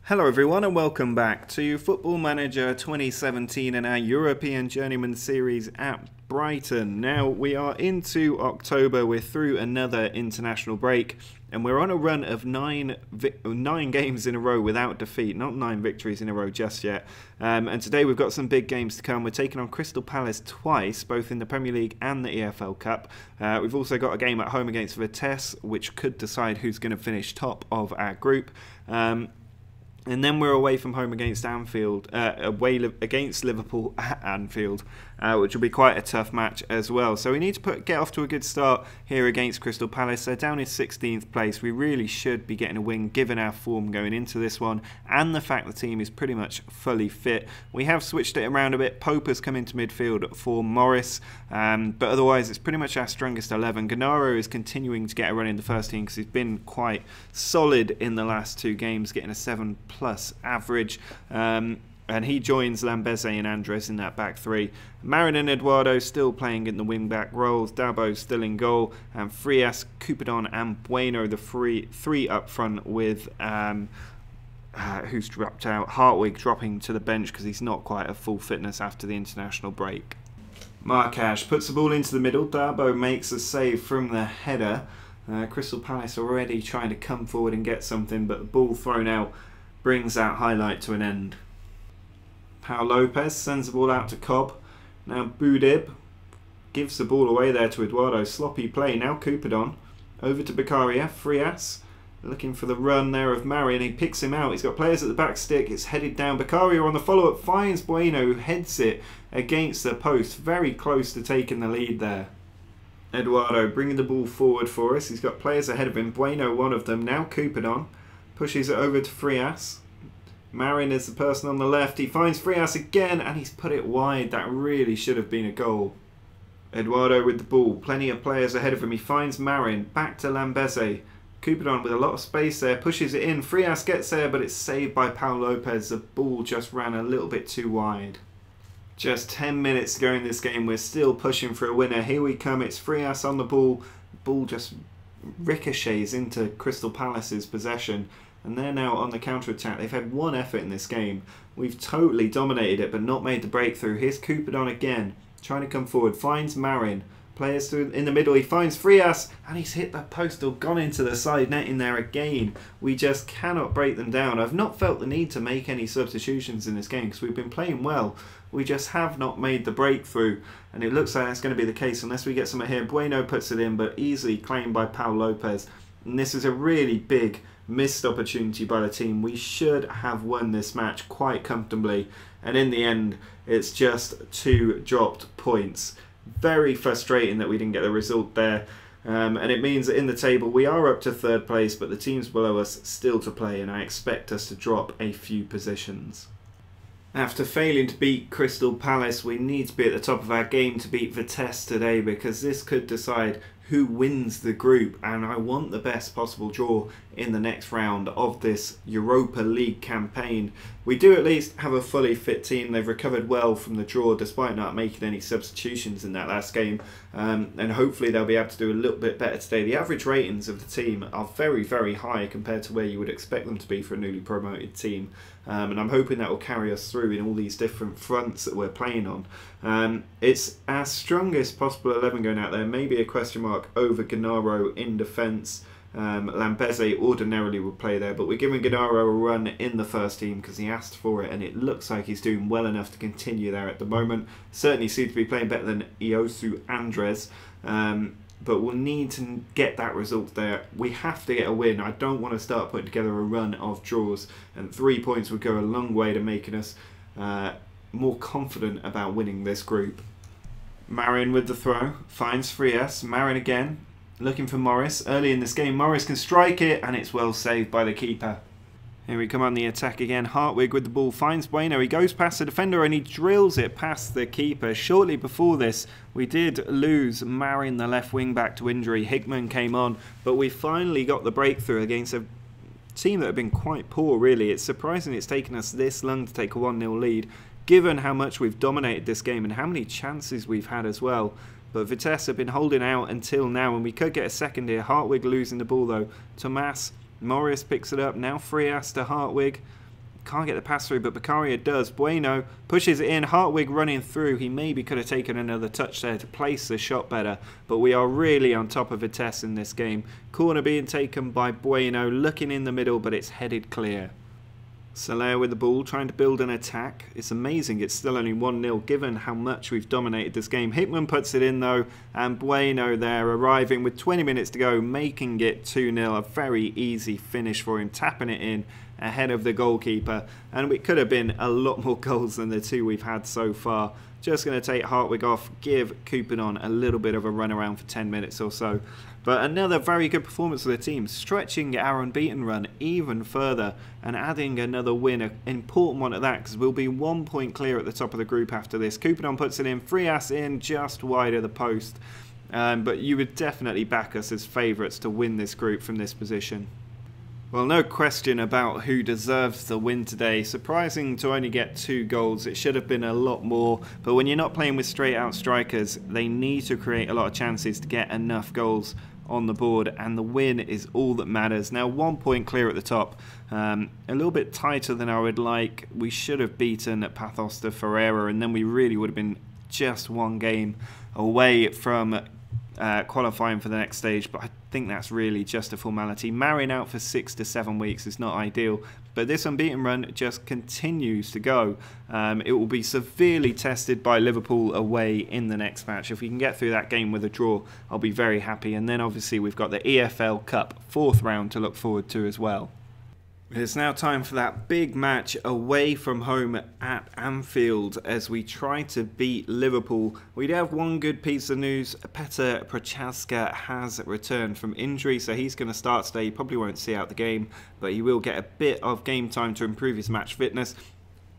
Hello everyone and welcome back to Football Manager 2017 and our European Journeyman series at Brighton. Now we are into October, we're through another international break and we're on a run of nine games in a row without defeat, not 9 victories in a row just yet. And today we've got some big games to come. We're taking on Crystal Palace twice, both in the Premier League and the AFL Cup. We've also got a game at home against Vitesse, which could decide who's going to finish top of our group. And then we're away from home against against Liverpool at Anfield, which will be quite a tough match as well. So we need to get off to a good start here against Crystal Palace. They're down in 16th place. We really should be getting a win given our form going into this one and the fact the team is pretty much fully fit. We have switched it around a bit. Pope has come into midfield for Morris, but otherwise it's pretty much our strongest 11. Gennaro is continuing to get a run in the first team because he's been quite solid in the last 2 games, getting a 7+ average. And he joins Lambeze and Andres in that back 3. Marin and Eduardo still playing in the wing-back roles. Dabo still in goal. And Frias, Cupidon and Bueno, the three up front with... who's dropped out? Hartwig dropping to the bench because he's not quite at full fitness after the international break. Markash puts the ball into the middle. Dabo makes a save from the header. Crystal Palace already trying to come forward and get something, but the ball thrown out brings that highlight to an end. Pau Lopez sends the ball out to Cobb. Now Boudib gives the ball away there to Eduardo. Sloppy play. Now Cupidon. Over to Beccaria. Frias looking for the run there of Marin. He picks him out. He's got players at the back stick. It's headed down. Beccaria on the follow-up finds Bueno, who heads it against the post. Very close to taking the lead there. Eduardo bringing the ball forward for us. He's got players ahead of him. Bueno, one of them. Now Cupidon pushes it over to Frias. Marin is the person on the left. He finds Frias again and he's put it wide. That really should have been a goal. Eduardo with the ball. Plenty of players ahead of him. He finds Marin. Back to Lambeze. Cupidon with a lot of space there. Pushes it in. Frias gets there, but it's saved by Pau Lopez. The ball just ran a little bit too wide. Just 10 minutes to go in this game. We're still pushing for a winner. Here we come. It's Frias on the ball. The ball just ricochets into Crystal Palace's possession. And they're now on the counter-attack. They've had 1 effort in this game. We've totally dominated it, but not made the breakthrough. Here's Cupidon again, trying to come forward. Finds Marin. Players through in the middle. He finds Frias, and he's hit that post or gone into the side net in there again. We just cannot break them down. I've not felt the need to make any substitutions in this game because we've been playing well. We just have not made the breakthrough, and it looks like that's going to be the case unless we get someone here. Bueno puts it in, but easily claimed by Pau Lopez. And this is a really big missed opportunity by the team. We should have won this match quite comfortably, and in the end it's just 2 dropped points. Very frustrating that we didn't get the result there, and it means that in the table we are up to 3rd place, but the teams below us still to play, and I expect us to drop a few positions. After failing to beat Crystal Palace, we need to be at the top of our game to beat Vitesse today, because this could decide who wins the group, and I want the best possible draw in the next round of this Europa League campaign. We do at least have a fully fit team. They've recovered well from the draw despite not making any substitutions in that last game, and hopefully they'll be able to do a little bit better today. The average ratings of the team are very, very high compared to where you would expect them to be for a newly promoted team, and I'm hoping that will carry us through in all these different fronts that we're playing on. It's our strongest possible 11 going out there, maybe a question mark over Gennaro in defence. Lambeze ordinarily would play there, but we're giving Gennaro a run in the first team because he asked for it, and it looks like he's doing well enough to continue there at the moment. Certainly seems to be playing better than Iosu Andres, but we'll need to get that result there. We have to get a win. I don't want to start putting together a run of draws, and 3 points would go a long way to making us more confident about winning this group. Marin with the throw, finds Frias. Marin again, looking for Morris. Early in this game, Morris can strike it, and it's well saved by the keeper. Here we come on the attack again. Hartwig with the ball, finds Bueno. He goes past the defender and he drills it past the keeper. Shortly before this, we did lose Marin, the left wing back, to injury. Hickman came on, but we finally got the breakthrough against a team that have been quite poor, really. It's surprising it's taken us this long to take a 1-0 lead, given how much we've dominated this game and how many chances we've had as well. But Vitesse have been holding out until now, and we could get a second here. Hartwig losing the ball though. Tomas Morris picks it up. Now Frias to Hartwig. Can't get the pass through, but Beccaria does. Bueno pushes it in. Hartwig running through. He maybe could have taken another touch there to place the shot better, but we are really on top of Vitesse in this game. Corner being taken by Bueno, looking in the middle, but it's headed clear. Soler with the ball, trying to build an attack. It's amazing it's still only 1-0 given how much we've dominated this game. Hickman puts it in though, and Bueno there arriving with 20 minutes to go, making it 2-0. A very easy finish for him, tapping it in ahead of the goalkeeper. And it could have been a lot more goals than the 2 we've had so far. Just going to take Hartwig off, give Coupenon a little bit of a run around for 10 minutes or so. But another very good performance for the team, stretching our unbeaten run even further and adding another win, an important one at that, because we'll be 1 point clear at the top of the group after this. Coupenon puts it in, Frias in just wide of the post. But you would definitely back us as favourites to win this group from this position. Well, no question about who deserves the win today. Surprising to only get 2 goals. It should have been a lot more. But when you're not playing with straight-out strikers, they need to create a lot of chances to get enough goals on the board. And the win is all that matters. Now, 1 point clear at the top. A little bit tighter than I would like. We should have beaten Pathos de Ferreira, and then we really would have been just 1 game away from qualifying for the next stage, but I think that's really just a formality. Marrying out for 6 to 7 weeks is not ideal, but this unbeaten run just continues to go. It will be severely tested by Liverpool away in the next match. If we can get through that game with a draw, I'll be very happy. And then obviously we've got the AFL Cup 4th round to look forward to as well. It's now time for that big match away from home at Anfield as we try to beat Liverpool. We do have one good piece of news. Petr Prochazka has returned from injury, so he's going to start today. He probably won't see out the game, but he will get a bit of game time to improve his match fitness.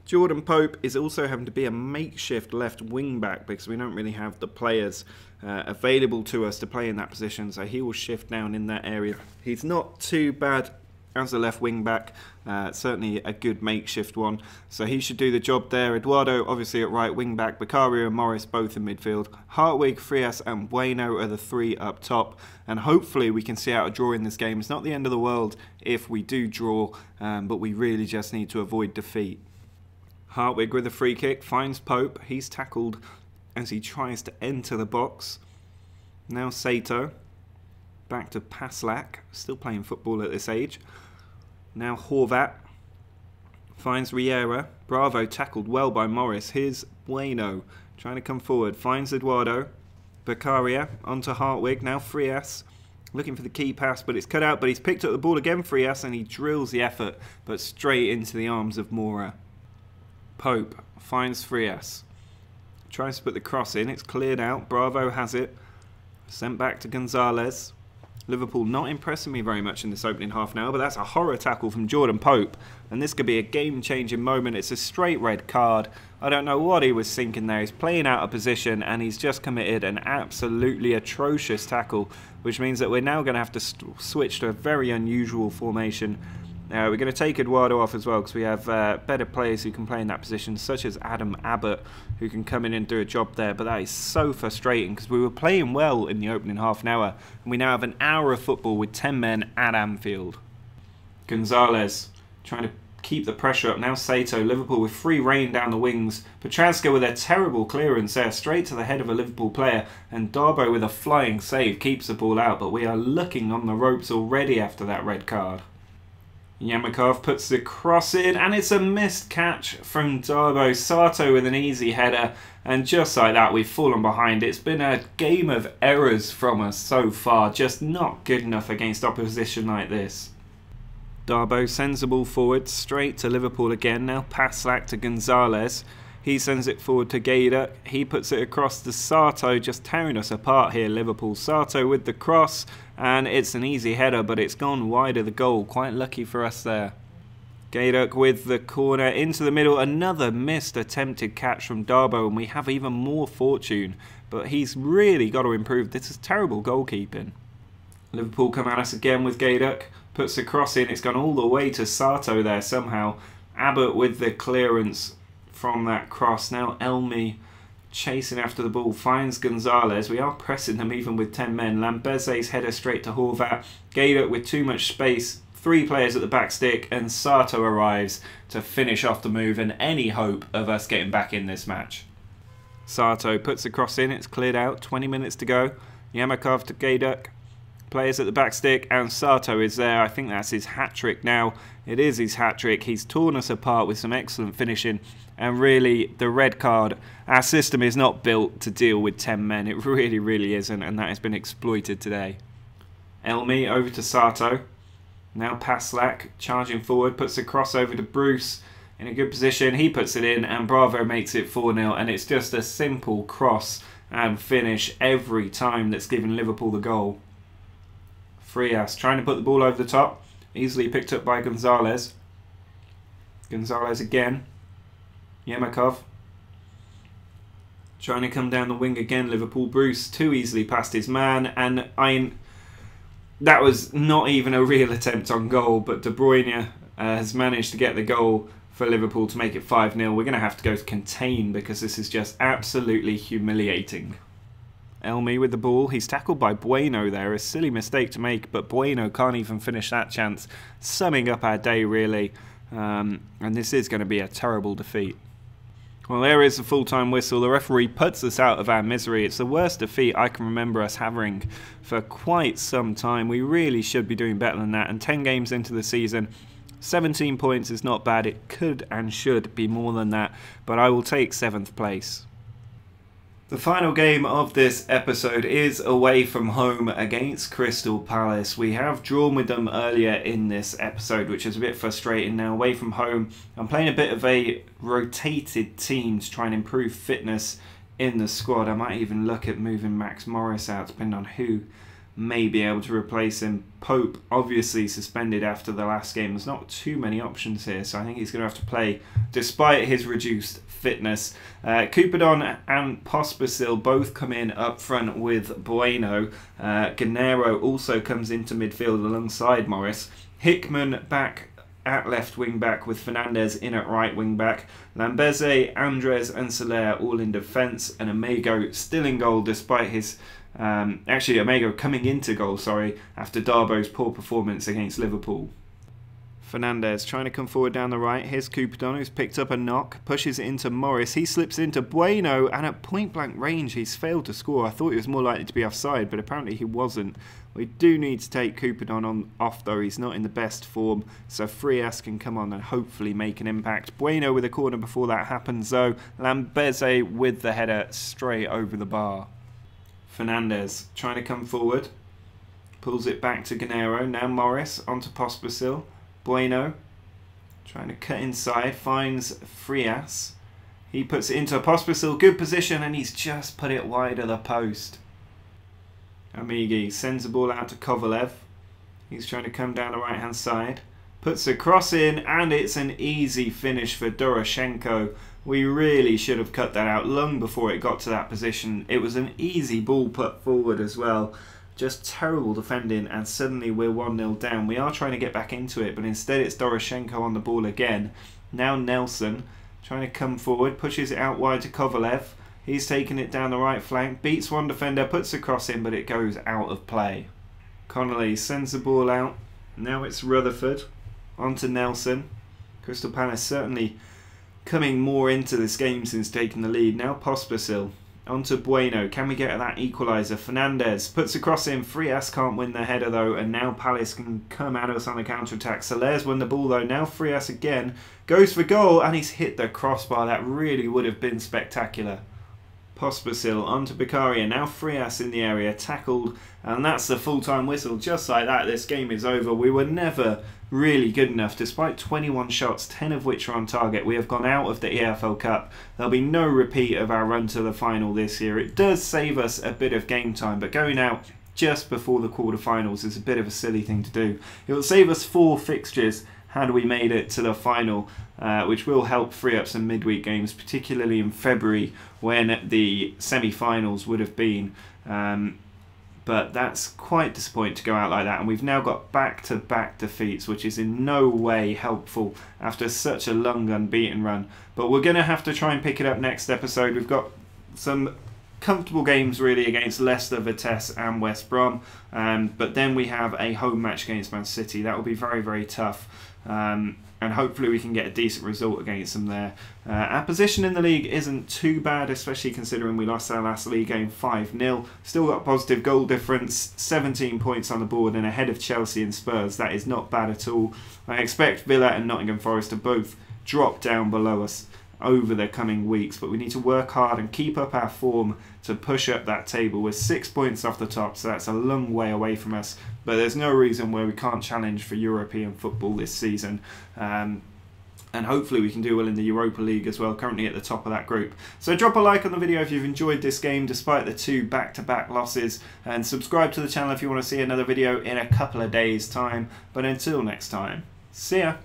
Jordan Pope is also having to be a makeshift left wing back because we don't really have the players available to us to play in that position, so he will shift down in that area. He's not too bad as a left wing back, certainly a good makeshift one, so he should do the job there. Eduardo obviously at right wing back, Beccaria and Morris both in midfield. Hartwig, Frias and Bueno are the 3 up top, and hopefully we can see out a draw in this game. It's not the end of the world if we do draw, but we really just need to avoid defeat. Hartwig with a free kick finds Pope. He's tackled as he tries to enter the box. Now Sato back to Paslak, still playing football at this age. Now Horvat finds Riera. Bravo tackled well by Morris. Here's Bueno trying to come forward. Finds Eduardo. Beccaria onto Hartwig. Now Frias looking for the key pass, but it's cut out. But he's picked up the ball again, Frias, and he drills the effort, but straight into the arms of Mora. Pope finds Frias. Tries to put the cross in. It's cleared out. Bravo has it. Sent back to Gonzalez. Liverpool not impressing me very much in this opening half now, but that's a horror tackle from Jordan Pope, and this could be a game-changing moment. It's a straight red card. I don't know what he was thinking there. He's playing out of position, and he's just committed an absolutely atrocious tackle, which means that we're now going to have to switch to a very unusual formation. We're going to take Eduardo off as well because we have better players who can play in that position, such as Adam Abbott, who can come in and do a job there. But that is so frustrating because we were playing well in the opening half an hour, and we now have an hour of football with 10 men at Anfield. Gonzalez trying to keep the pressure up. Now Sato, Liverpool with free rein down the wings. Prochazka with a terrible clearance there, straight to the head of a Liverpool player, and Darboe with a flying save keeps the ball out. But we are looking on the ropes already after that red card. Yamakov puts the cross in, and it's a missed catch from Darboe. Sato with an easy header, and just like that we've fallen behind. It's been a game of errors from us so far, just not good enough against opposition like this. Darboe sends the ball forward straight to Liverpool again. Now Paslak to Gonzalez. He sends it forward to Gayduk. He puts it across to Sato, just tearing us apart here, Liverpool. Sato with the cross, and it's an easy header, but it's gone wide of the goal. Quite lucky for us there. Gayduk with the corner into the middle. Another missed attempted catch from Darboe, and we have even more fortune. But he's really got to improve. This is terrible goalkeeping. Liverpool come at us again with Gayduk. Puts the cross in. It's gone all the way to Sato there somehow. Abbott with the clearance from that cross. Now Elmi chasing after the ball, finds Gonzalez. We are pressing them even with 10 men. Lambeze's header straight to Horvat. Gayduk with too much space 3 players at the back stick, and Sato arrives to finish off the move and any hope of us getting back in this match. Sato puts the cross in, it's cleared out, 20 minutes to go. Yamakov to Gayduk, players at the back stick, and Sato is there. I think that's his hat-trick now. It is his hat-trick. He's torn us apart with some excellent finishing, and really the red card, our system is not built to deal with 10 men. It really isn't, and that has been exploited today. Elmi over to Sato. Now Paslak charging forward, puts the cross over to Bruce in a good position. He puts it in and Bravo makes it 4-0, and it's just a simple cross and finish every time that's given Liverpool the goal. Frias trying to put the ball over the top, easily picked up by Gonzalez. Gonzalez again. Yemakov trying to come down the wing again. Liverpool. Bruce too easily past his man, and that was not even a real attempt on goal, but De Bruyne has managed to get the goal for Liverpool to make it 5-0. We're going to have to go to contain because this is just absolutely humiliating. Elmi with the ball. He's tackled by Bueno there. A silly mistake to make, but Bueno can't even finish that chance. Summing up our day, really. And this is going to be a terrible defeat. Well, there is the full-time whistle. The referee puts us out of our misery. It's the worst defeat I can remember us having for quite some time. We really should be doing better than that. And 10 games into the season, 17 points is not bad. It could and should be more than that. But I will take 7th place. The final game of this episode is away from home against Crystal Palace. We have drawn with them earlier in this episode, which is a bit frustrating now. Away from home, I'm playing a bit of a rotated team to try and improve fitness in the squad. I might even look at moving Max Morris out, depending on who may be able to replace him. Pope, obviously suspended after the last game. There's not too many options here, so I think he's going to have to play despite his reduced fitness. Coupadon and Pospisil both come in up front with Bueno. Gennaro also comes into midfield alongside Morris. Hickman back at left wing back with Fernandez in at right wing back. Lambeze, Andres and Soler all in defence, and Amego still in goal despite his actually Amego coming into goal, sorry, after Darbo's poor performance against Liverpool. Fernandez trying to come forward down the right. Here's Coupadon, who's picked up a knock, pushes it into Morris. He slips into Bueno, and at point-blank range, he's failed to score. I thought he was more likely to be offside, but apparently he wasn't. We do need to take Coupadon off, though. He's not in the best form, so Frias can come on and hopefully make an impact. Bueno with a corner before that happens, though. Lambeze with the header straight over the bar. Fernandez trying to come forward. Pulls it back to Gennaro. Now Morris onto Pospisil. Bueno trying to cut inside, finds Frias. He puts it into Pospisil, good position, and he's just put it wide of the post. Amigi sends the ball out to Kovalev. He's trying to come down the right hand side. Puts a cross in, and it's an easy finish for Doroshenko. We really should have cut that out long before it got to that position. It was an easy ball put forward as well. Just terrible defending, and suddenly we're 1-0 down. We are trying to get back into it, but instead it's Doroshenko on the ball again. Now Nelson trying to come forward, pushes it out wide to Kovalev. He's taking it down the right flank, beats one defender, puts the cross in, but it goes out of play. Connolly sends the ball out. Now it's Rutherford onto Nelson. Crystal Palace certainly coming more into this game since taking the lead. Now Pospisil onto Bueno. Can we get that equaliser? Fernandez puts the cross in. Frias can't win the header though, and now Palace can come at us on the counter-attack. Soler's won the ball though. Now Frias again goes for goal, and he's hit the crossbar. That really would have been spectacular. Pospisil onto Beccaria. Now Frias in the area, tackled, and that's the full-time whistle. Just like that, this game is over. We were never really good enough. Despite 21 shots, 10 of which are on target, we have gone out of the AFL Cup. There'll be no repeat of our run to the final this year. It does save us a bit of game time, but going out just before the quarterfinals is a bit of a silly thing to do. It will save us 4 fixtures had we made it to the final, which will help free up some midweek games, particularly in February when the semi-finals would have been. But that's quite disappointing to go out like that, and we've now got back-to-back defeats, which is in no way helpful after such a long unbeaten run. But we're going to have to try and pick it up next episode. We've got some comfortable games really against Leicester, Vitesse and West Brom, but then we have a home match against Man City. That will be very, very tough, and hopefully we can get a decent result against them there. Our position in the league isn't too bad, especially considering we lost our last league game 5-0. Still got positive goal difference, 17 points on the board and ahead of Chelsea and Spurs. That is not bad at all. I expect Villa and Nottingham Forest to both drop down below us over the coming weeks, but we need to work hard and keep up our form to push up that table. We're 6 points off the top, so that's a long way away from us, but there's no reason why we can't challenge for European football this season, and hopefully we can do well in the Europa League as well, currently at the top of that group. So drop a like on the video if you've enjoyed this game despite the 2 back-to-back losses, and subscribe to the channel if you want to see another video in a couple of days time. But until next time, see ya!